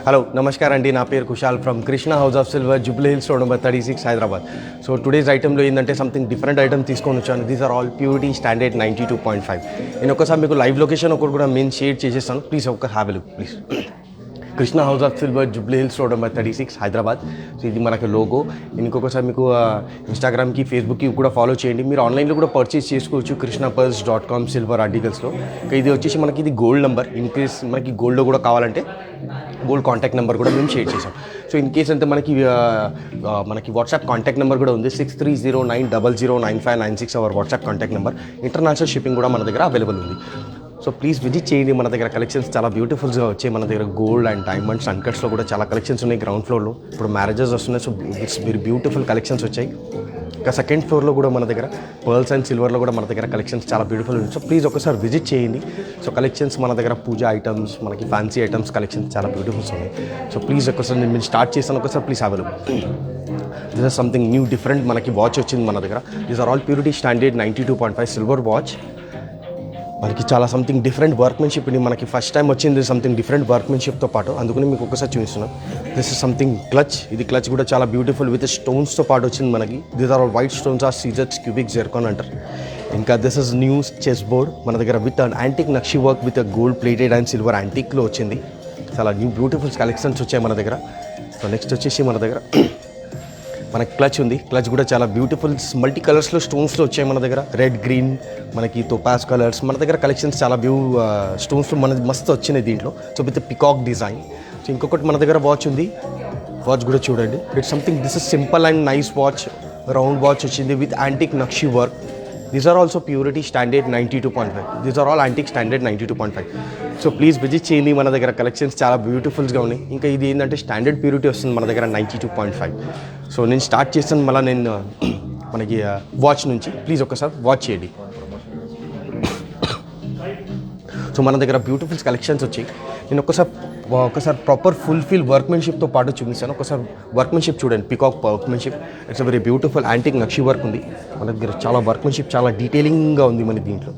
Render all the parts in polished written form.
Hello నమస్కారం అండి, నా పేరు Kushal from Krishna house of silver, Jubilee Hills road number 36 Hyderabad. So today's ఐటెంలో ఏంటంటే సంథింగ్ డిఫరెంట్ ఐటమ్ తీసుకొని వచ్చాను. These are all purity standard 92.5. నేను ఒకసారి మీకు లైవ్ లొకేషన్ ఒకటి కూడా నేను షేర్ చేసేస్తాను, ప్లీజ్ ఒక have a look please. Krishna house of silver, Jubilee Hills road number 36 Hyderabad. So ఇది మనకి లోగో. ఇంకొకసారి మీకు ఇన్స్టాగ్రామ్కి, ఫేస్బుక్కి కూడా ఫాలో చేయండి. మీరు ఆన్లైన్లో కూడా పర్చేస్ చేసుకోవచ్చు krishnapurse.com సిల్వర్ ఆర్టికల్స్లో. ఇది వచ్చేసి మనకి ఇది గోల్డ్ నెంబర్. ఇన్ కేస్ మనకి గోల్డ్లో కూడా కావాలంటే గోల్డ్ కాంటాక్ట్ నెంబర్ కూడా మేము షేర్ చేసాం. సో ఇన్ కేస్ అంటే మనకి వాట్సాప్ కాంటాక్ట్ నెంబర్ కూడా ఉంది, 6309009596 our WhatsApp contact number. International shipping కూడా మన దగ్గర అవైలబుల్ ఉంది. సో ప్లీజ్ విజిట్ చేయండి. మన దగ్గర కలెక్షన్స్ చాలా బ్యూటిఫుల్గా వచ్చాయి. మన దగ్గర గోల్డ్ అండ్ డైమండ్స్, అన్కట్స్లో కూడా చాలా కలెక్షన్స్ ఉన్నాయి గ్రౌండ్ ఫ్లోర్లో. ఇప్పుడు మ్యారేజెస్ వస్తున్నాయి, so it's very beautiful collections వచ్చాయి. ఇంకా సెకండ్ ఫ్లోర్లో కూడా మన దగ్గర పర్ల్స్ అండ్ సిల్వర్లో కూడా మన దగ్గర కలెక్షన్స్ చాలా బ్యూటిఫుల్ ఉంది. సో ప్లీజ్ ఒకసారి విజిట్ చేయండి. సో కలెక్షన్స్ మన దగ్గర పూజా ఐటమ్స్, మనకి ఫ్యాన్సీ ఐటమ్స్ కలెక్షన్స్ చాలా బ్యూటిఫుల్స్ ఉన్నాయి. సో ప్లీజ్ ఒకసారి నేను స్టార్ట్ చేస్తాను, ఒకసారి please available. This are something new different మనకి వాచ్ వచ్చింది మన దగ్గర. These are all purity standard 92.5 silver watch. మనకి చాలా సంథింగ్ డిఫరెంట్ వర్క్మెన్షిప్ ఇది మనకి ఫస్ట్ టైం వచ్చింది, సంథింగ్ డిఫరెంట్ వర్క్మెన్షిప్తో పాటు, అందుకని మీకు ఒకసారి చూపిస్తున్నాం. This is something clutch. ఇది క్లచ్ కూడా చాలా బ్యూటిఫుల్ విత్ స్టోన్స్తో పాటు వచ్చింది మనకి. These are all white stones, are సీజర్స్, క్యూబిక్ జెర్కాన్ అంటారు. ఇంకా this is new chess board మన దగ్గర with an antique nakshi work with gold plated and silver యాంటిక్లో వచ్చింది. చాలా న్యూ బ్యూటిఫుల్ కలెక్షన్స్ వచ్చాయి మన దగ్గర. సో నెక్స్ట్ వచ్చేసి మన దగ్గర మనకి క్లచ్ ఉంది. క్లచ్ కూడా చాలా బ్యూటిఫుల్ మల్టీ కలర్స్లో స్టోన్స్లో వచ్చాయి మన దగ్గర. రెడ్, గ్రీన్, మనకి తోపాస్ కలర్స్ మన దగ్గర కలెక్షన్స్ చాలా స్టోన్స్లో మనది మస్తు వచ్చినాయి దీంట్లో. So with peacock design. So ఇంకొకటి మన దగ్గర వాచ్ ఉంది. వాచ్ కూడా చూడండి, it's something this is simple and nice watch. Round watch వచ్చింది with antique nakshi work. These are also purity standard 92.5. These are all antique standard 92.5. So please visit చేయండి. మన దగ్గర కలెక్షన్స్ చాలా బ్యూటిఫుల్స్గా ఉన్నాయి. ఇంకా ఇది ఏంటంటే స్టాండర్డ్ ప్యూరిటీ వస్తుంది మన దగ్గర 92.5. సో నేను స్టార్ట్ చేస్తాను మళ్ళీ నేను మనకి వాచ్ నుంచి. ప్లీజ్ ఒకసారి వాచ్ చేయండి. సో మన దగ్గర బ్యూటిఫుల్స్ కలెక్షన్స్ వచ్చాయి. నేను ఒకసారి ప్రాపర్ ఫుల్ఫిల్ వర్క్మెన్షిప్తో పాటు చూపిస్తాను. ఒకసారి వర్క్మెన్షిప్ చూడండి, peacock workmanship. It's very beautiful antique nakshi work ఉంది మన దగ్గర. చాలా వర్క్మెన్షిప్ చాలా డీటెయిలింగ్గా ఉంది మన దీంట్లో.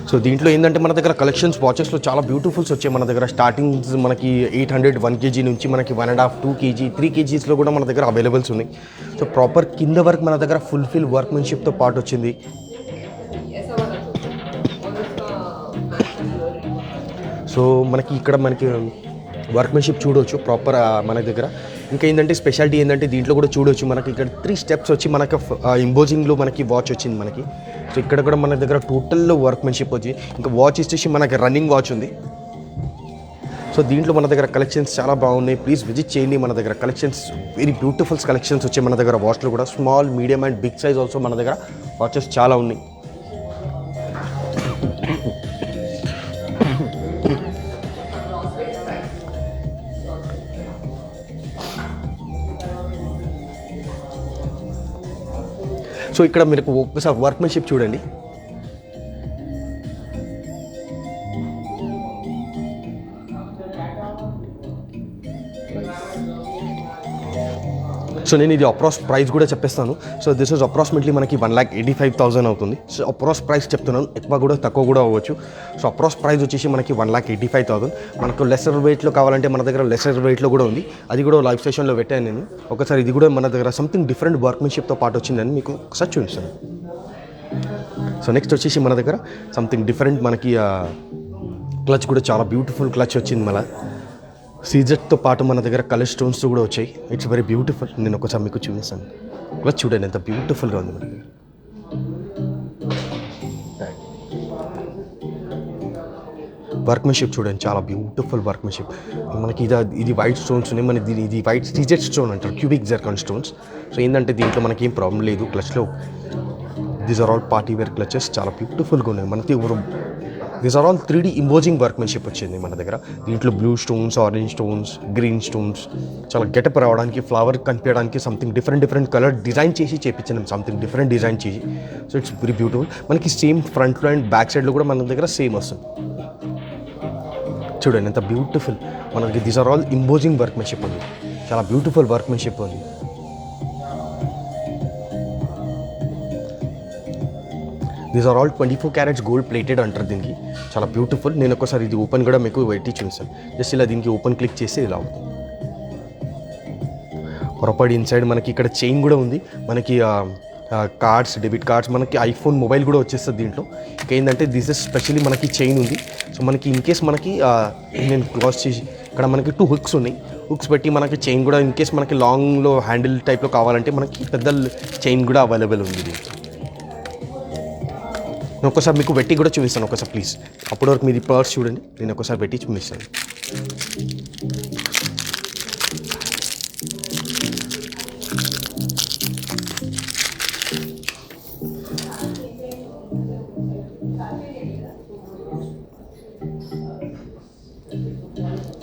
సో దీంట్లో ఏంటంటే మన దగ్గర కలెక్షన్స్ వాచెస్లో చాలా బ్యూటిఫుల్స్ వచ్చాయి మన దగ్గర. స్టార్టింగ్స్ మనకి 800 1 kg నుంచి మనకి 1.5 2 kg 3 kgsలో కూడా మన దగ్గర అవైలబుల్స్ ఉన్నాయి. సో ప్రాపర్ కింద వర్క్ మన దగ్గర ఫుల్ఫిల్ వర్క్మెన్షిప్తో పాటు వచ్చింది. సో మనకి ఇక్కడ మనకి వర్క్మెన్షిప్ చూడవచ్చు ప్రాపర్ మన దగ్గర. ఇంకా ఏంటంటే స్పెషాలిటీ ఏంటంటే దీంట్లో కూడా చూడవచ్చు మనకి ఇక్కడ 3 స్టెప్స్ వచ్చి మనకి ఇంబోజింగ్లో మనకి వాచ్ వచ్చింది మనకి. సో ఇక్కడ కూడా మన దగ్గర టోటల్లో వర్క్మెన్షిప్ వచ్చి, ఇంకా వాచ్ ఇచ్చేసి మనకి రన్నింగ్ వాచ్ ఉంది. సో దీంట్లో మన దగ్గర కలెక్షన్స్ చాలా బాగున్నాయి. ప్లీజ్ విజిట్ చేయండి. మన దగ్గర కలెక్షన్స్ వెరీ బ్యూటిఫుల్స్ కలెక్షన్స్ వచ్చాయి మన దగ్గర. వాచ్లో కూడా small, medium and big size also మన దగ్గర వాచెస్ చాలా ఉన్నాయి. సో ఇక్కడ మీరు ఒకసారి వర్క్మెన్షిప్ చూడండి. సో నేను ఇది అప్రాక్స్ ప్రైస్ కూడా చెప్పేస్తాను. సో దిస్ ఇస్ అప్రాక్సిమేట్లీ మనకి 1,85,000 అవుతుంది. సో అప్రాక్స్ ప్రైస్ చెప్తున్నాను, ఎక్కువ కూడా తక్కువ కూడా అవ్వచ్చు. సో అప్రాక్స్ ప్రైస్ వచ్చేసి మనకి 1,85,000. మనకు లెసర్ వెయిట్లో కావాలంటే మన దగ్గర లెసర్ వెయిట్లో కూడా ఉంది, అది కూడా లైవ్ స్టేషన్లో పెట్టాను నేను. ఒకసారి ఇది కూడా మన దగ్గర సంథింగ్ డిఫరెంట్ వర్క్మెన్షిప్తో పాటు వచ్చిందని మీకు ఒకసారి చూపిస్తాను. సో నెక్స్ట్ వచ్చేసి మన దగ్గర సంథింగ్ డిఫరెంట్ మనకి క్లచ్ కూడా చాలా బ్యూటిఫుల్ క్లచ్ వచ్చింది. మళ్ళీ సీజెట్తో పాటు మన దగ్గర కలర్ స్టోన్స్ కూడా వచ్చాయి. It's very beautiful. నేను ఒకసారి మీకు చూపిస్తాను. క్లచ్ చూడండి ఎంత బ్యూటిఫుల్గా ఉంది మన దగ్గర. వర్క్మెన్షిప్ చూడండి, చాలా బ్యూటిఫుల్ వర్క్మెన్షిప్. మనకి ఇది వైట్ స్టోన్స్ ఉన్నాయి. మన ఇది వైట్ సీజెట్ స్టోన్ అంటారు, క్యూబిక్ జెర్కాన్ స్టోన్స్. సో ఏంటంటే దీంట్లో మనకి ఏం ప్రాబ్లం లేదు క్లచ్లో. These are all party wear clutches, చాలా బ్యూటిఫుల్గా ఉన్నాయి మనకి. These are all 3D embossing workmanship వచ్చింది మన దగ్గర. దీంట్లో blue stones, orange stones, green stones, చాలా గెటప్ రావడానికి, ఫ్లవర్ కనిపించడానికి సంథింగ్ డిఫరెంట్ కలర్ డిజైన్ చేసి చేయించాను, సంథింగ్ డిఫరెంట్ డిజైన్ చేసి. So it's very beautiful. మనకి సేమ్ ఫ్రంట్లో అండ్ బ్యాక్ సైడ్లో కూడా మన దగ్గర సేమ్ వస్తుంది. చూడండి ఎంత బ్యూటిఫుల్ మనకి. These are all embossing workmanship ఉంది, చాలా బ్యూటిఫుల్ వర్క్మెన్షిప్ ఉంది. These are all 24 carats gold plated అంటారు దీనికి. చాలా బ్యూటిఫుల్. నేను ఒకసారి ఇది ఓపెన్ కూడా మీకు పెట్టి చూపిస్తాను. జస్ట్ ఇలా దీనికి ఓపెన్ క్లిక్ చేస్తే ఇలా అవుతుంది. పొరపాటు ఇన్సైడ్ మనకి ఇక్కడ చైన్ కూడా ఉంది. మనకి కార్డ్స్, డెబిట్ కార్డ్స్, మనకి ఐఫోన్ మొబైల్ కూడా వచ్చేస్తుంది దీంట్లో. ఏంటంటే దిస్ ఇస్ స్పెషల్లీ మనకి చైన్ ఉంది. సో మనకి ఇన్ కేస్ మనకి నేను క్లాస్ చేసి ఇక్కడ మనకి 2 హుక్స్ ఉన్నాయి. హుక్స్ పెట్టి మనకి చైన్ కూడా ఇన్ కేస్ మనకి లాంగ్లో హ్యాండిల్ టైప్లో కావాలంటే మనకి పెద్ద చైన్ కూడా అవైలబుల్ ఉంది దీంట్లో. నేను ఒకసారి మీకు పెట్టి కూడా చూపిస్తాను ఒకసారి ప్లీజ్. అప్పటి వరకు మీది పర్స్ చూడండి, నేను ఒకసారి పెట్టి చూపిస్తాను.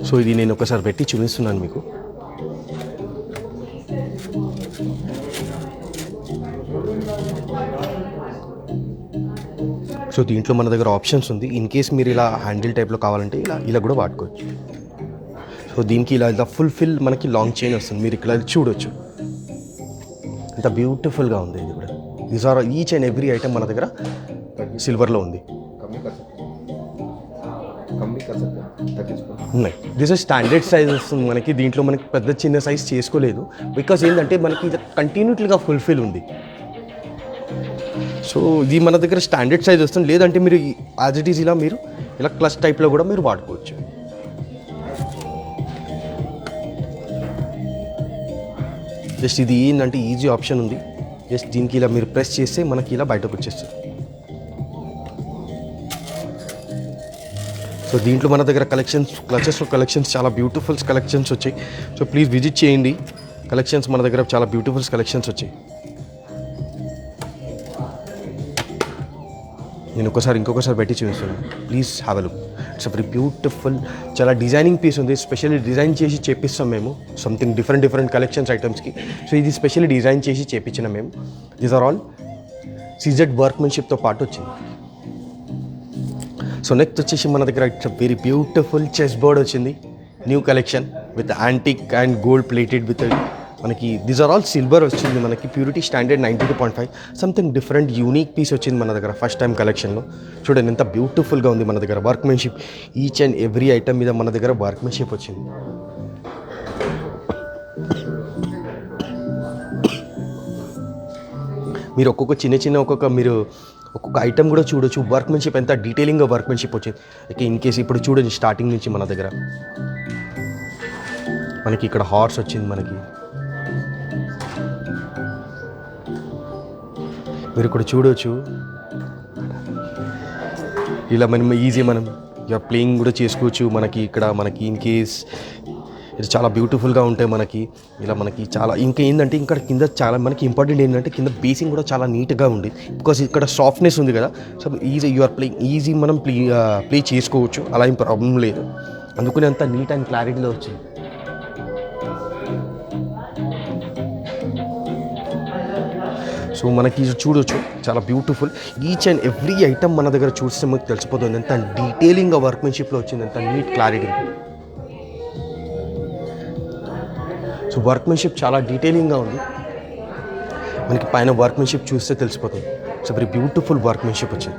సో ఇది నేను ఒకసారి పెట్టి చూపిస్తున్నాను మీకు. సో దీంట్లో మన దగ్గర ఆప్షన్స్ ఉంది. ఇన్ కేస్ మీరు ఇలా హ్యాండిల్ టైప్లో కావాలంటే ఇలా కూడా వాడుకోవచ్చు. సో దీనికి ఇలా ఫుల్ఫిల్ మనకి లాంగ్ చైన్ వస్తుంది. మీరు ఇక్కడ చూడొచ్చు ఎంత బ్యూటిఫుల్గా ఉంది. ఇది కూడా these are each and every item మన దగ్గర సిల్వర్లో ఉంది. ఉన్నాయి. దిస్ ఇస్ స్టాండర్డ్ సైజ్ వస్తుంది మనకి. దీంట్లో మనకి పెద్ద చిన్న సైజ్ చేసుకోలేదు. బికాజ్ ఏంటంటే మనకి ఇది కంటిన్యూటీగా ఫుల్ఫిల్ ఉంది. సో ఇది మన దగ్గర స్టాండర్డ్ సైజ్ వస్తుంది. లేదంటే మీరు యాజ్ ఇట్ ఈజ్ మీరు ఇలా క్లచ్ టైప్లో కూడా మీరు వాడుకోవచ్చు. జస్ట్ ఇది ఏంటంటే ఈజీ ఆప్షన్ ఉంది. జస్ట్ దీనికి ఇలా మీరు ప్రెస్ చేస్తే మనకి ఇలా బయటకు వచ్చేస్తుంది. సో దీంట్లో మన దగ్గర కలెక్షన్స్ చాలా బ్యూటిఫుల్స్ కలెక్షన్స్ వచ్చాయి. సో ప్లీజ్ విజిట్ చేయండి. కలెక్షన్స్ మన దగ్గర చాలా బ్యూటిఫుల్స్ కలెక్షన్స్ వచ్చాయి. నేను ఇంకొకసారి పెట్టి చూపిస్తాను. Please have a look. It's very beautiful. చాలా డిజైనింగ్ పీస్ ఉంది. స్పెషల్లీ డిజైన్ చేసి చేపిస్తాం మేము సంథింగ్ డిఫరెంట్ కలెక్షన్స్ ఐటమ్స్కి. సో ఇది స్పెషల్లీ డిజైన్ చేసి చేపించిన మేము. దీస్ ఆర్ ఆల్ సీజెడ్ వర్క్మెన్షిప్తో పాటు వచ్చింది. సో నెక్స్ట్ వచ్చేసి మన దగ్గర it's very beautiful chess board వచ్చింది. New collection with antique and gold plated with మనకి దీస్ ఆర్ ఆల్ సిల్వర్ వచ్చింది. మనకి purity standard 92.5 something different unique piece వచ్చింది మన దగ్గర ఫస్ట్ టైం కలెక్షన్లో. చూడండి ఎంత బ్యూటిఫుల్గా ఉంది మన దగ్గర workmanship. Each and every item మీద మన దగ్గర వర్క్మెన్షిప్ వచ్చింది. మీరు ఒక్కొక్క ఐటమ్ కూడా చూడొచ్చు. వర్క్మెన్షిప్ ఎంత డీటెయిలింగ్గా వర్క్మెన్షిప్ వచ్చింది. ఓకే, ఇన్ కేస్ ఇప్పుడు చూడండి స్టార్టింగ్ నుంచి మన దగ్గర మనకి ఇక్కడ హార్స్ వచ్చింది. మనకి మీరు ఇక్కడ చూడవచ్చు. ఇలా మనం ప్లేయింగ్ కూడా చేసుకోవచ్చు. మనకి ఇక్కడ ఇన్ కేస్ ఇది చాలా బ్యూటిఫుల్గా ఉంటాయి మనకి. ఇలా మనకి చాలా ఇంకా ఏంటంటే ఇక్కడ కింద చాలా మనకి ఇంపార్టెంట్ ఏంటంటే కింద బేసింగ్ కూడా చాలా నీట్గా ఉంది. బికాస్ ఇక్కడ సాఫ్ట్నెస్ ఉంది కదా. సో యూఆర్ ప్లేయింగ్ ఈజీ మనం ప్లే చేసుకోవచ్చు. అలా ఏం ప్రాబ్లం లేదు. అందుకని అంత నీట్ అండ్ క్లారిటీలో వచ్చింది. సో మనకి చూడొచ్చు చాలా beautiful. Each and every item మన దగ్గర చూస్తే మనకు తెలిసిపోతుంది ఎంత డీటెయిలింగ్గా వర్క్మెన్షిప్లో వచ్చింది, ఎంత నీట్ క్లారిటీ. సో వర్క్మెన్షిప్ చాలా డీటెయిలింగ్గా ఉంది. మనకి పైన వర్క్మెన్షిప్ చూస్తే తెలిసిపోతుంది. సో వెరీ బ్యూటిఫుల్ వర్క్మెన్షిప్ వచ్చింది.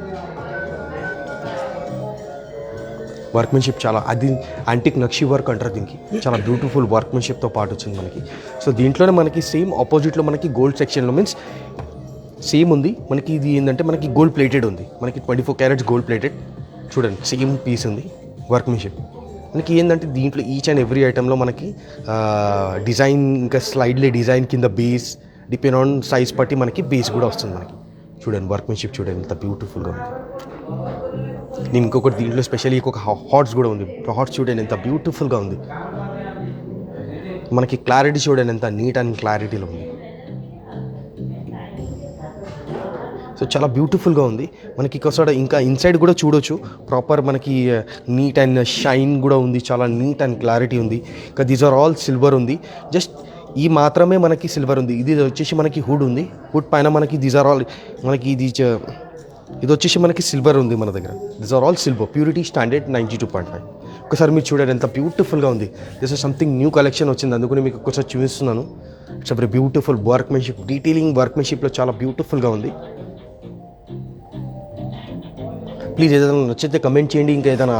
వర్క్మెన్షిప్ చాలా అది యాంటిక్ నక్షి వర్క్ అంటారు దీనికి. చాలా బ్యూటిఫుల్ వర్క్మెన్షిప్తో పాటు వచ్చింది మనకి. సో దీంట్లోనే మనకి సేమ్ ఆపోజిట్లో మనకి గోల్డ్ సెక్షన్లో మీన్స్ సేమ్ ఉంది. మనకి ఇది ఏంటంటే మనకి గోల్డ్ ప్లేటెడ్ ఉంది. మనకి 24 క్యారెట్స్ గోల్డ్ ప్లేటెడ్. చూడండి సేమ్ పీస్ ఉంది వర్క్మెన్షిప్. మనకి ఏంటంటే దీంట్లో ఈచ్ అండ్ ఎవ్రీ ఐటెంలో మనకి డిజైన్ ఇంకా స్లైడ్లీ డిజైన్ కింద బేస్ డిపెండ్ ఆన్ సైజ్ బట్టి మనకి బేస్ కూడా వస్తుంది మనకి. చూడండి వర్క్మెన్షిప్ చూడండి ఎంత బ్యూటిఫుల్గా ఉంది. నేను ఇంకొకటి దీంట్లో స్పెషల్లీ ఇంకొక హార్ట్స్ కూడా ఉంది. హార్ట్స్ చూడండి ఎంత బ్యూటిఫుల్గా ఉంది. మనకి క్లారిటీ చూడండి ఎంత నీట్ అండ్ క్లారిటీలో ఉంది. సో చాలా బ్యూటిఫుల్గా ఉంది. మనకి ఒకసారి ఇంకా ఇన్సైడ్ కూడా చూడొచ్చు. ప్రాపర్ మనకి నీట్ అండ్ షైన్ కూడా ఉంది. చాలా నీట్ అండ్ క్లారిటీ ఉంది. ఇంకా దీస్ ఆర్ ఆల్ సిల్వర్ ఉంది. జస్ట్ ఈ మాత్రమే మనకి సిల్వర్ ఉంది. ఇది వచ్చేసి మనకి హుడ్ ఉంది. హుడ్ పైన మనకి దీస్ ఆర్ ఆల్ మనకి ఇది వచ్చేసి మనకి సిల్వర్ ఉంది మన దగ్గర. These are all silver purity standard 92.5. ఒకసారి మీరు చూడండి ఎంత బ్యూటిఫుల్గా ఉంది. This is something new collection వచ్చింది, అందుకని మీకు ఒకసారి చూపిస్తున్నాను. It's very beautiful workmanship. Detailing వర్క్మెన్షిప్లో చాలా బ్యూటిఫుల్గా ఉంది. ప్లీజ్ ఏదైనా నచ్చితే కమెంట్ చేయండి. ఇంకా ఏదైనా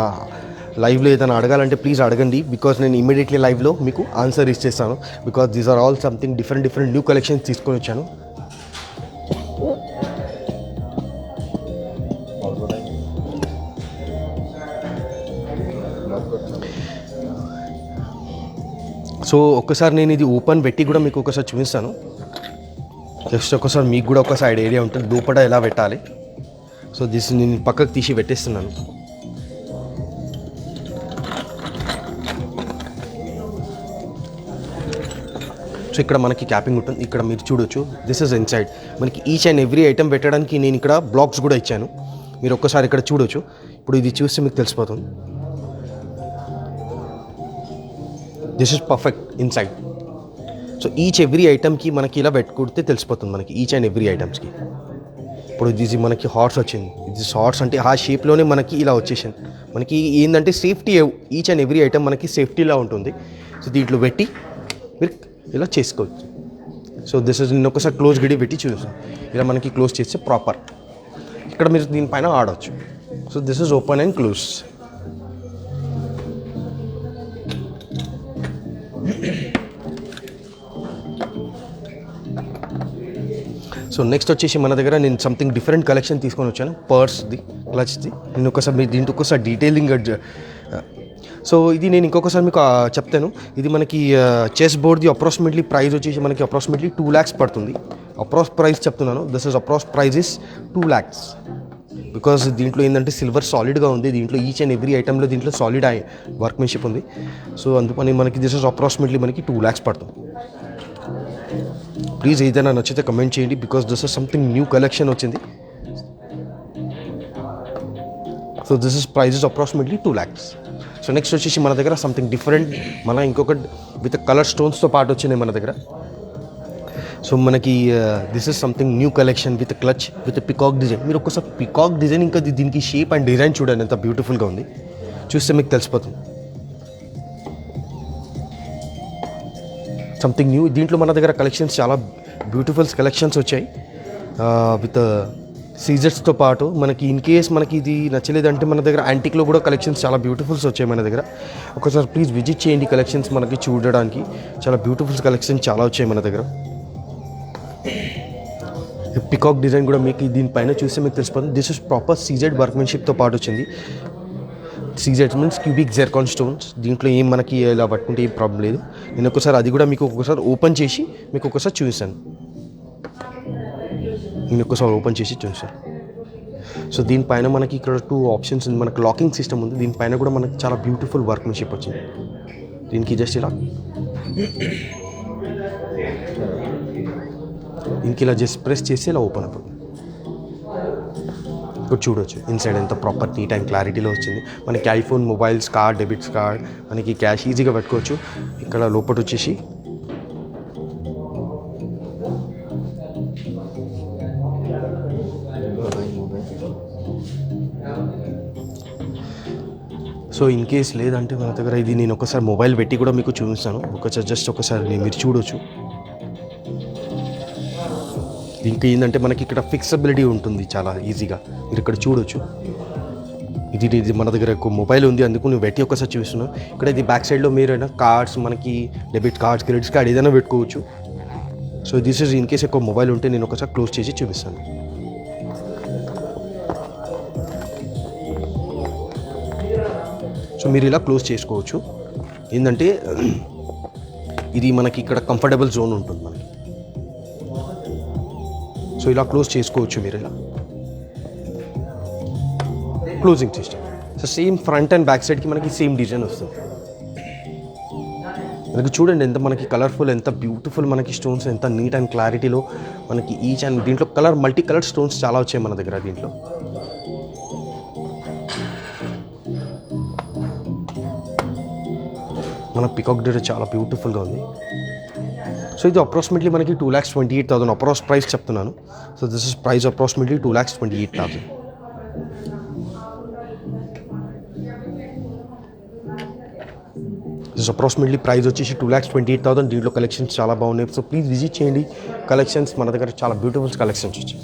లైవ్లో ఏదైనా అడగాలంటే ప్లీజ్ అడగండి. బికాస్ నేను ఇమీడియట్లీ లైవ్లో మీకు ఆన్సర్ ఇచ్చేస్తాను. Because these are all something different new collections తీసుకొని వచ్చాను. సో ఒక్కసారి నేను ఇది ఓపెన్ పెట్టి కూడా మీకు ఒకసారి చూపిస్తాను. జస్ట్ ఒకసారి మీకు కూడా ఒక సైడ్ ఏరియా ఉంటుంది లోపల ఎలా పెట్టాలి. సో దిస్ నేను పక్కకు తీసి పెట్టేస్తున్నాను. సో ఇక్కడ మనకి క్యాపింగ్ ఉంటుంది. ఇక్కడ మీరు చూడొచ్చు దిస్ ఇస్ ఇన్సైడ్. మనకి ఈచ్ అండ్ ఎవ్రీ ఐటమ్ పెట్టడానికి నేను ఇక్కడ బ్లాక్స్ కూడా ఇచ్చాను. మీరు ఒక్కసారి ఇక్కడ చూడొచ్చు. ఇప్పుడు ఇది చూస్తే మీకు తెలిసిపోతుంది. This is perfect inside. So each every ఐటమ్కి మనకి ఇలా పెట్టుకుంటే తెలిసిపోతుంది మనకి ఈచ్ అండ్ ఎవ్రీ ఐటమ్స్కి. ఇప్పుడు ఇది మనకి హార్ట్స్ వచ్చింది. ఇది హార్ట్స్ అంటే ఆ షేప్లోనే మనకి ఇలా వచ్చేసింది. మనకి ఏంటంటే safety each and every item మనకి సేఫ్టీలా ఉంటుంది. సో దీంట్లో పెట్టి మీరు ఇలా చేసుకోవచ్చు. సో దిస్ ఇస్ నేను ఒకసారి క్లోజ్ గడి పెట్టి చూసాను. ఇలా మనకి క్లోజ్ చేస్తే ప్రాపర్ ఇక్కడ మీరు దీనిపైన ఆడవచ్చు. So this is open and close. So next వచ్చేసి మన దగ్గర నేను సంథింగ్ డిఫరెంట్ కలెక్షన్ తీసుకొని వచ్చాను. పర్స్ది, క్లచ్ది. నేను ఒకసారి దీంట్లో ఒకసారి డీటెయిలింగ్. సో ఇది నేను ఇంకొకసారి మీకు చెప్తాను. ఇది మనకి చెస్ బోర్డ్ది అప్రాక్సిమేట్లీ ప్రైస్ వచ్చేసి మనకి అప్రాక్సిమేట్లీ 2 lakhs పడుతుంది. అప్రాక్స్ ప్రైస్ చెప్తున్నాను. This is approx price is 2 lakhs. Because దీంట్లో ఏంటంటే సిల్వర్ సాలిడ్గా ఉంది. దీంట్లో ఈచ్ అండ్ ఎవ్రీ ఐటెంలో దీంట్లో సాలిడ్ వర్క్మెన్షిప్ ఉంది. సో అందుకని మనకి దిస్ ఇస్ అప్రాక్సిమేట్లీ మనకి 2 lakhs పడుతుంది. ప్లీజ్ ఏదైనా నచ్చితే కమెంట్ చేయండి. Because this is something new collection వచ్చింది. So this is price is approximately 2 lakhs. So next వచ్చేసి మన దగ్గర సంథింగ్ డిఫరెంట్ ఇంకొక విత్ కలర్ స్టోన్స్తో పాటు వచ్చినాయి మన దగ్గర. సో మనకి this is something new collection with clutch with peacock design. మీరు ఒక్కసారి పికాక్ డిజైన్ ఇంకా దీనికి షేప్ అండ్ డిజైన్ చూడండి ఎంత బ్యూటిఫుల్గా ఉంది. చూస్తే మీకు తెలిసిపోతుంది. Something new. దీంట్లో మన దగ్గర కలెక్షన్స్ చాలా బ్యూటిఫుల్స్ కలెక్షన్స్ వచ్చాయి విత్ సీజర్స్తో పాటు. మనకి ఇన్ కేస్ మనకి ఇది నచ్చలేదంటే మన దగ్గర యాంటిక్లో కూడా కలెక్షన్స్ చాలా బ్యూటిఫుల్స్ వచ్చాయి మన దగ్గర. ఒకసారి ప్లీజ్ విజిట్ చేయండి కలెక్షన్స్ మనకి చూడడానికి. చాలా బ్యూటిఫుల్స్ కలెక్షన్స్ చాలా వచ్చాయి మన దగ్గర. పికాక్ డిజైన్ కూడా మీకు దీనిపైన చూస్తే మీకు తెలిసిపోతుంది. దిస్ ఇస్ ప్రాపర్ సీజెడ్ వర్క్మెన్షిప్తో పాటు వచ్చింది. CZ means cubic zircon stones. దీంట్లో ఏం మనకి ఇలా పట్టుకుంటే ఏం ప్రాబ్లం లేదు. నేను ఒకసారి అది కూడా మీకు ఒకసారి ఓపెన్ చేసి మీకు ఒకసారి చూపిస్తాను. నేను ఒకసారి ఓపెన్ చేసి చూపిస్తాను. సో దీనిపైన మనకి ఇక్కడ 2 ఆప్షన్స్ ఉంది. మనకు లాకింగ్ సిస్టమ్ ఉంది. దీనిపైన కూడా మనకి చాలా బ్యూటిఫుల్ వర్క్మెన్షిప్ వచ్చింది. దీనికి జస్ట్ ఇలా దీనికి ఇలా జస్ట్ ప్రెస్ చేసి ఇలా ఓపెన్ అయిపోతుంది. ఇక్కడ చూడవచ్చు ఇన్సైడ్ ఎంత ప్రాపర్ నీట్ అండ్ క్లారిటీలో వచ్చింది. మనకి iPhone, mobiles, card, debits card, మనకి క్యాష్ ఈజీగా పెట్టుకోవచ్చు. ఇక్కడ లోపల వచ్చేసి సో ఇన్ కేస్ లేదంటే మన దగ్గర ఇది నేను ఒకసారి మొబైల్ పెట్టి కూడా మీకు చూపిస్తాను. జస్ట్ ఒకసారి మీరు చూడవచ్చు. దీనికి ఏంటంటే మనకి ఇక్కడ ఫిక్సబిలిటీ ఉంటుంది చాలా ఈజీగా. మీరు ఇక్కడ చూడొచ్చు. ఇది మన దగ్గర ఒక మొబైల్ ఉంది, అందుకు నేను పెట్టి ఒకసారి చూపిస్తున్నాను. ఇక్కడ ఇది బ్యాక్ సైడ్లో మీరైనా కార్డ్స్, మనకి డెబిట్ కార్డ్స్, క్రెడిట్ కార్డ్ ఏదైనా పెట్టుకోవచ్చు. So this is in case ఎక్కువ మొబైల్ ఉంటే నేను ఒకసారి క్లోజ్ చేసి చూపిస్తాను. సో మీరు ఇలా క్లోజ్ చేసుకోవచ్చు. ఏంటంటే ఇది మనకి ఇక్కడ కంఫర్టబుల్ జోన్ ఉంటుంది మనకి. సో ఇలా క్లోజ్ చేసుకోవచ్చు మీరు ఇలా closing system. So same front and back సైడ్కి మనకి సేమ్ డిజైన్ వస్తుంది. మనకి చూడండి ఎంత మనకి కలర్ఫుల్, ఎంత బ్యూటిఫుల్ మనకి స్టోన్స్, ఎంత నీట్ అండ్ క్లారిటీలో మనకి ఈచ్ అండ్ దీంట్లో మల్టీ కలర్ స్టోన్స్ చాలా వచ్చాయి మన దగ్గర. దీంట్లో మన పికాక్ డిజైన్ చాలా బ్యూటిఫుల్గా ఉంది. సో ఇది అప్రాక్సిమేట్లీ మనకి 2,28,000 అప్రాక్స్ ప్రైస్ చెప్తున్నాను. So this is price approximately 2,28,000. This approximately price వచ్చేసి 2,28,000. దీంట్లో కలెక్షన్స్ చాలా బాగున్నాయి. సో ప్లీజ్ విజిట్ చేయండి కలెక్షన్స్. మన దగ్గర చాలా బ్యూటిఫుల్ కలెక్షన్స్ వచ్చాయి.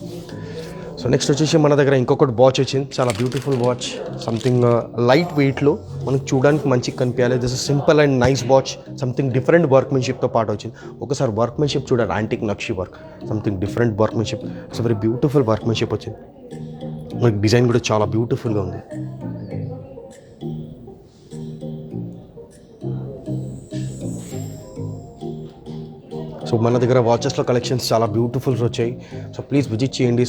సో నెక్స్ట్ వచ్చేసి మన దగ్గర ఇంకొకటి వాచ్ వచ్చింది, చాలా బ్యూటిఫుల్ వాచ్, సంథింగ్ లైట్ వెయిట్లో మనకు చూడడానికి మంచిగా కనిపించాలి. This is simple and nice watch, something different వర్క్మెన్షిప్తో పాటు వచ్చింది. ఒకసారి వర్క్మెన్షిప్ చూడండి, antique nakshi work, something different workmanship, so very beautiful workmanship వచ్చింది. మనకి డిజైన్ కూడా చాలా బ్యూటిఫుల్గా ఉంది. సో మన దగ్గర వాచెస్లో కలెక్షన్స్ చాలా బ్యూటిఫుల్స్ వచ్చాయి. సో ప్లీజ్ విజిట్ చేయండి.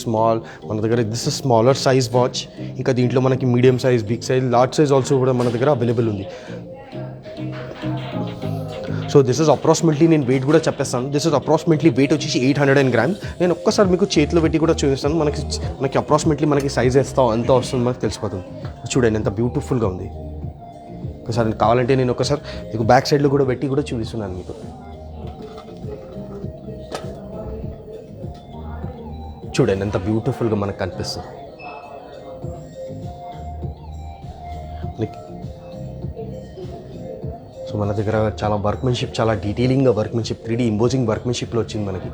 మన దగ్గర this is smaller size watch, ఇంకా దీంట్లో మనకి medium size, big size, large size also కూడా మన దగ్గర అవైలబుల్ ఉంది. సో దిస్ ఇస్ అప్రాక్సిమేట్లీ, నేను వెయిట్ కూడా చెప్పేస్తాను. దిస్ ఇస్ అప్రాక్సిమేట్లీ వెయిట్ వచ్చేసి 800 grams. నేను ఒక్కసారి మీకు చేతిలో పెట్టి కూడా చూపిస్తాను. మనకి అప్రాక్సిమేట్లీ మనకి సైజ్ ఎంత వస్తుంది మనకు తెలిసిపోతుంది. చూడండి ఎంత బ్యూటిఫుల్గా ఉంది. ఒకసారి కావాలంటే నేను ఒకసారి మీకు బ్యాక్ సైడ్లో కూడా పెట్టి కూడా చూపిస్తున్నాను మీకు. చూడండి ఎంత బ్యూటిఫుల్గా మనకు కనిపిస్తుంది. సో మన దగ్గర చాలా వర్క్మెన్షిప్, చాలా డీటెయిలింగ్గా వర్క్మెన్షిప్, 3D ఇంపోజింగ్ వర్క్మెన్షిప్లో వచ్చింది మనకి.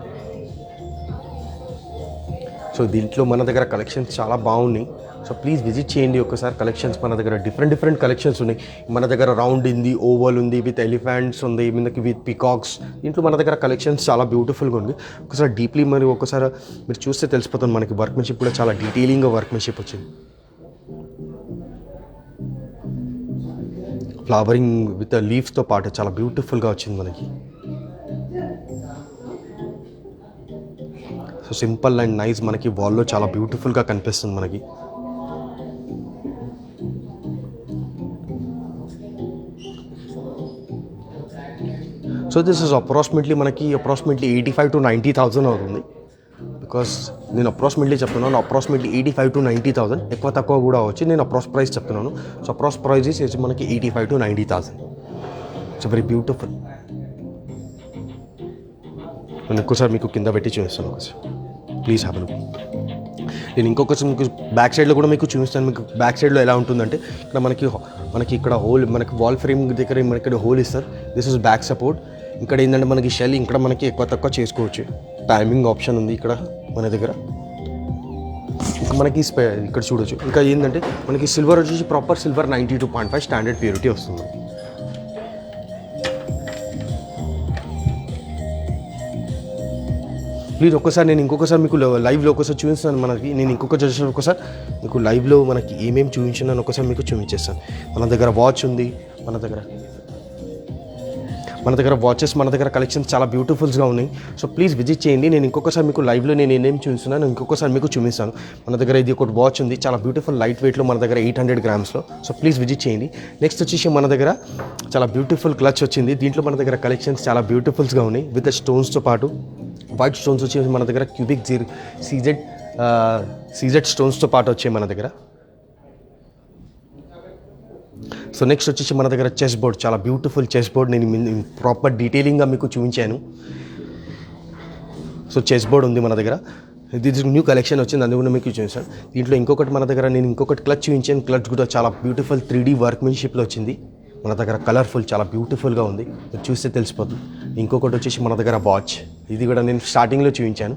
సో దీంట్లో మన దగ్గర కలెక్షన్స్ చాలా బాగున్నాయి. సో ప్లీజ్ విజిట్ చేయండి ఒకసారి. కలెక్షన్స్ మన దగ్గర డిఫరెంట్ కలెక్షన్స్ ఉన్నాయి. మన దగ్గర రౌండ్ ఉంది, ఓవల్ ఉంది, విత్ ఎలిఫెంట్స్ ఉంది, మనకి విత్ పికాక్స్. దీంట్లో మన దగ్గర కలెక్షన్స్ చాలా బ్యూటిఫుల్గా ఉంది. ఒకసారి డీప్లీ మరి ఒకసారి మీరు చూస్తే తెలిసిపోతుంది. మనకి వర్క్మెన్షిప్ కూడా చాలా డీటెయిలింగ్గా వర్క్మెన్షిప్ వచ్చింది. ఫ్లవరింగ్ విత్ లీవ్స్తో పాటు చాలా బ్యూటిఫుల్గా వచ్చింది మనకి. సో సింపుల్ అండ్ నైస్, మనకి వాల్లో చాలా బ్యూటిఫుల్గా కనిపిస్తుంది మనకి. So this is approximately 85,000 to 90,000 అవుతుంది. బికాస్ నేను అప్రాక్సిమేట్లీ చెప్తున్నాను, అప్రాక్సిమేట్లీ 85,000 to 90,000, ఎక్కువ తక్కువ కూడా వచ్చి నేను అప్రాక్స్ ప్రైస్ చెప్తున్నాను. సో అప్రాక్స్ ప్రైస్ ఇస్ మనకి 85,000 to 90,000. It's very beautiful. నేను ఇంకోసారి మీకు కింద పెట్టి చూపిస్తాను ఒకసారి, ప్లీజ్ హ్యావ్ ఎ లుక్. నేను ఇంకొకసారి మీకు బ్యాక్ సైడ్లో కూడా మీకు చూపిస్తాను. మీకు బ్యాక్ సైడ్లో ఎలా ఉంటుందంటే ఇక్కడ మనకి ఇక్కడ హోల్, మనకి వాల్ ఫ్రేమ్ దగ్గర మనకి హోల్ ఇస్తారు. This is back support. ఇక్కడ ఏంటంటే మనకి షెల్ ఇక్కడ మనకి ఎక్కువ తక్కువ చేసుకోవచ్చు. టైమింగ్ ఆప్షన్ ఉంది ఇక్కడ మన దగ్గర. మనకి ఇక్కడ చూడొచ్చు. ఇంకా ఏంటంటే మనకి సిల్వర్ వచ్చేసి ప్రాపర్ సిల్వర్ 92.5 స్టాండర్డ్ ప్యూరిటీ వస్తుంది. ప్లీజ్ ఒక్కసారి నేను ఇంకొకసారి మీకు లైవ్లో ఒకసారి చూపిస్తాను. నేను ఒకసారి మీకు లైవ్లో మనకి ఏమేమి చూపించాను ఒకసారి మీకు చూపించేస్తాను. మన దగ్గర వాచ్ ఉంది, మన దగ్గర వాచెస్, మన దగ్గర కలెక్షన్స్ చాలా బ్యూటిఫుల్స్గా ఉన్నాయి. సో ప్లీజ్ విజిట్ చేయండి. నేను ఇంకొకసారి మీకు లైవ్లో నేను ఏమేమి చూపిస్తున్నాను ఇంకొకసారి మీకు చూపిస్తాను. మన దగ్గర ఇది ఒకటి వాచ్ ఉంది, చాలా బ్యూటిఫుల్ లైట్ వెయిట్లో, మన దగ్గర 800 grams. సో ప్లీజ్ విజిట్ చేయండి. నెక్స్ట్ వచ్చేసి మన దగ్గర చాలా బ్యూటిఫుల్ క్లచ్ వచ్చింది. దీంట్లో మన దగ్గర కలెక్షన్స్ చాలా బ్యూటిఫుల్స్గా ఉన్నాయి. విత్ స్టోన్స్తో పాటు వైట్ స్టోన్స్ వచ్చేసి మన దగ్గర క్యూబిక్ సీజెడ్ స్టోన్స్తో పాటు వచ్చాయి మన దగ్గర. సో నెక్స్ట్ వచ్చేసి మన దగ్గర చెస్ బోర్డ్, చాలా బ్యూటిఫుల్ చెస్ బోర్డ్, నేను ప్రాపర్ డీటెయిలింగ్గా మీకు చూపించాను. సో చెస్ బోర్డ్ ఉంది మన దగ్గర. ఇది న్యూ కలెక్షన్ వచ్చింది, అందుకు మీకు చూపించాను. దీంట్లో ఇంకొకటి మన దగ్గర నేను ఇంకొకటి క్లచ్ చూపించాను. క్లచ్ కూడా చాలా బ్యూటిఫుల్ 3D వర్క్మెన్షిప్లో వచ్చింది. మన దగ్గర కలర్ఫుల్, చాలా బ్యూటిఫుల్గా ఉంది, మీరు చూస్తే తెలిసిపోతుంది. ఇంకొకటి వచ్చేసి మన దగ్గర వాచ్, ఇది కూడా నేను స్టార్టింగ్లో చూపించాను.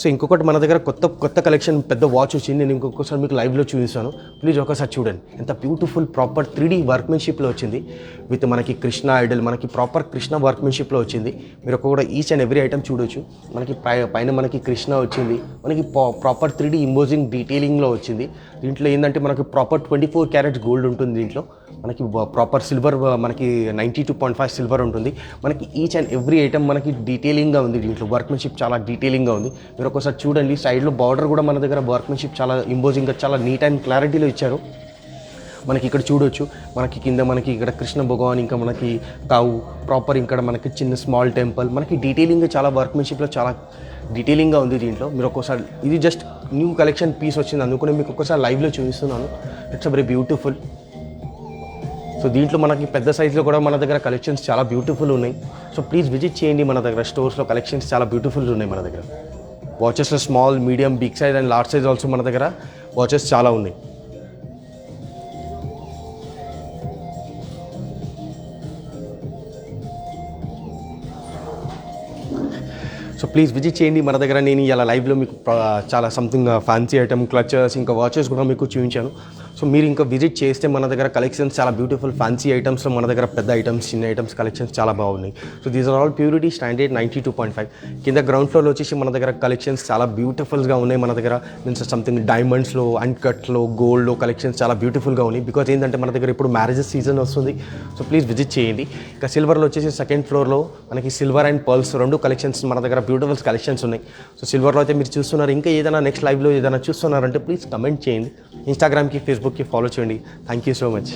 సో ఇంకొకటి మన దగ్గర కొత్త కలెక్షన్ పెద్ద వాచ్ వచ్చింది. నేను ఇంకొకసారి మీకు లైవ్లో చూపిస్తాను. ప్లీజ్ ఒకసారి చూడండి. ఎంత బ్యూటిఫుల్ ప్రాపర్ 3D వర్క్మెన్షిప్లో వచ్చింది. విత్ మనకి కృష్ణ ఐడల్, మనకి ప్రాపర్ కృష్ణ వర్క్మెన్షిప్లో వచ్చింది. మీరు కూడా ఈచ్ అండ్ ఎవ్రీ ఐటమ్ చూడొచ్చు. మనకి పైన మనకి కృష్ణ వచ్చింది, మనకి ప్రాపర్ 3D ఇంపోజింగ్ డీటెయిలింగ్లో వచ్చింది. దీంట్లో ఏంటంటే మనకి ప్రాపర్ 24 క్యారెట్స్ గోల్డ్ ఉంటుంది. దీంట్లో మనకి ప్రాపర్ సిల్వర్, మనకి 92.5 సిల్వర్ ఉంటుంది. మనకి ఈచ్ అండ్ ఎవ్రీ ఐటమ్ మనకి డీటెయిలింగ్గా ఉంది. దీంట్లో వర్క్మెన్షిప్ చాలా డీటెయిలింగ్గా ఉంది. మీరు ఒకసారి చూడండి. సైడ్లో బార్డర్ కూడా మన దగ్గర వర్క్మెన్షిప్ చాలా ఇంపోజింగ్గా, చాలా నీట్ అండ్ క్లారిటీలో ఇచ్చారు. మనకి ఇక్కడ చూడొచ్చు. మనకి కింద మనకి ఇక్కడ కృష్ణ భగవాన్, ఇంకా మనకి కావు ప్రాపర్, ఇక్కడ మనకి చిన్న స్మాల్ టెంపుల్, మనకి డీటెయిలింగ్గా చాలా వర్క్మెన్షిప్లో చాలా డీటెయిలింగ్గా ఉంది. దీంట్లో మీరు ఒక్కోసారి, ఇది జస్ట్ న్యూ కలెక్షన్ పీస్ వచ్చింది, అందుకని మీకు ఒక్కసారి లైవ్లో చూపిస్తున్నాను. It's very beautiful. సో దీంట్లో మనకి పెద్ద సైజులో కూడా మన దగ్గర కలెక్షన్స్ చాలా బ్యూటిఫుల్ ఉన్నాయి. సో ప్లీజ్ విజిట్ చేయండి. మన దగ్గర స్టోర్స్లో కలెక్షన్స్ చాలా బ్యూటిఫుల్ ఉన్నాయి. మన దగ్గర వాచెస్లో small, medium, big size and large size also మన దగ్గర వాచెస్ చాలా ఉన్నాయి. సో ప్లీజ్ విజిట్ చేయండి మన దగ్గర. నేను ఇలా లైవ్లో మీకు చాలా సంథింగ్ ఫ్యాన్సీ ఐటమ్ క్లచెస్ ఇంకా వాచెస్ కూడా మీకు చూపించాను. సో మీరు ఇంకా విజిట్ చేస్తే మన దగ్గర కలెక్షన్స్ చాలా బ్యూటిఫుల్ ఫ్యాన్సీ ఐటమ్స్లో మన దగ్గర పెద్ద ఐటమ్స్ చిన్న ఐటమ్స్ కలెక్షన్స్ చాలా బాగున్నాయి. So these are all purity standard 92.5. కింద గ్రౌండ్ ఫ్లోర్లో వచ్చేసి మన దగ్గర కలెక్షన్స్ చాలా బ్యూటిఫుల్గా ఉన్నాయి. మన దగ్గర మీన్స్ సంథింగ్ డైమండ్స్లో అన్కట్లో గోల్డ్లో కలెక్షన్స్ చాలా బ్యూటిఫుల్గా ఉన్నాయి. బికాజ్ ఏంటంటే మన దగ్గర ఇప్పుడు మ్యారేజెస్ సీజన్ వస్తుంది. సో ప్లీజ్ విజిట్ చేయండి. ఇంకా సిల్వర్లో వచ్చేసి సెకండ్ ఫ్లోర్లో మనకి సిల్వర్ అండ్ పర్ల్స్ రెండు కలెక్షన్స్ మన దగ్గర బ్యూటిఫుల్ కలెక్షన్స్ ఉన్నాయి. సో సిల్వర్లో అయితే మీరు చూస్తున్నారు. ఇంకా ఏదైనా నెక్స్ట్ లైవ్లో ఏదైనా చూస్తున్నారంటే ప్లీజ్ కమెంట్ చేయండి. ఇన్స్టాగ్రామ్కి ఫేస్బుక్కి ఫాలో చేయండి. Thank you so much.